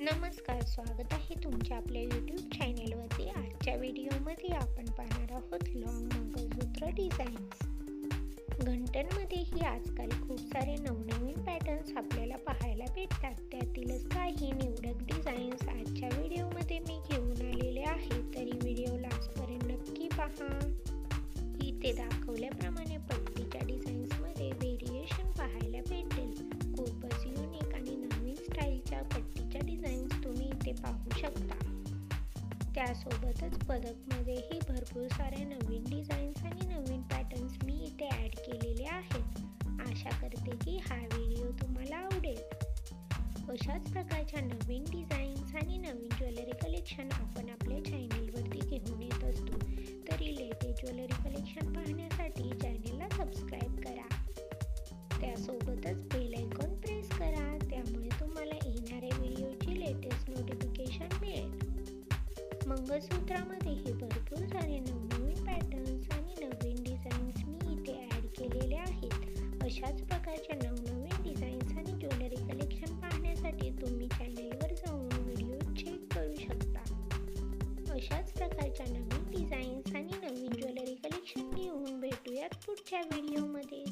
नमस्कार, स्वागत आहे तुमच्या आपल्या यूट्यूब चॅनेलवरती। आजच्या व्हिडिओमध्ये आपण पाहणार आहोत लॉंग मंगळसूत्र डिझाईन्स। घंटांमध्येही आजकाल खूप सारे नवनवीन पॅटर्न्स आपल्याला पाहायला भेटतात। त्यातीलच काही निवडक डिझाईन्स आजच्या व्हिडिओमध्ये मी घेऊन आलेले आहे, तरी व्हिडिओ लास्टपर्यंत नक्की पहा। इथे दाखवल्याप्रमाणे पट्टीच्या डिझाईन्समध्ये व्हेरिएशन पाहायला भेटेल। खूपच युनिक आणि नवीन स्टाईलच्या पट्टीच्या डिझाईन्स तुम्ही इथे पाहू शकता। त्यासोबतच पदकमध्येही भरपूर सारे नवीन डिझाईन्स आणि नवीन पॅटर्न्स मी इथे ॲड केलेले आहेत। आशा करते की हा व्हिडिओ तुम्हाला आवडेल। अशाच प्रकारच्या नवीन डिझाईन्स आणि नवीन ज्वेलरी कलेक्शन आपण आपल्या चॅनेलवरती घेऊन येत असतो, तरी लेटेस्ट ज्वेलरी कलेक्शन पाहण्यासाठी चॅनेलला सबस्क्राईब करा। त्यासोबतच बेल आयकॉन प्रेस करा, त्यामुळे तुम्हाला येणाऱ्या व्हिडिओची लेटेस्ट नोटिफिकेशन मिळेल। मंगळसूत्रामध्येही भरपूर सारे नवनवीन पॅटर्न्स आणि नवीन डिझाईन्स मी इथे ॲड केलेले आहेत। अशाच प्रकारच्या नवनवीन डिझाईन्स आणि ज्वेलरी कलेक्शन पाहण्यासाठी तुम्ही चॅनेलवर जाऊन व्हिडिओ चेक करू शकता। अशाच प्रकारच्या नवीन डिझाईन्स आणि नवीन ज्वेलरी कलेक्शन घेऊन भेटूयात पुढच्या व्हिडिओमध्ये।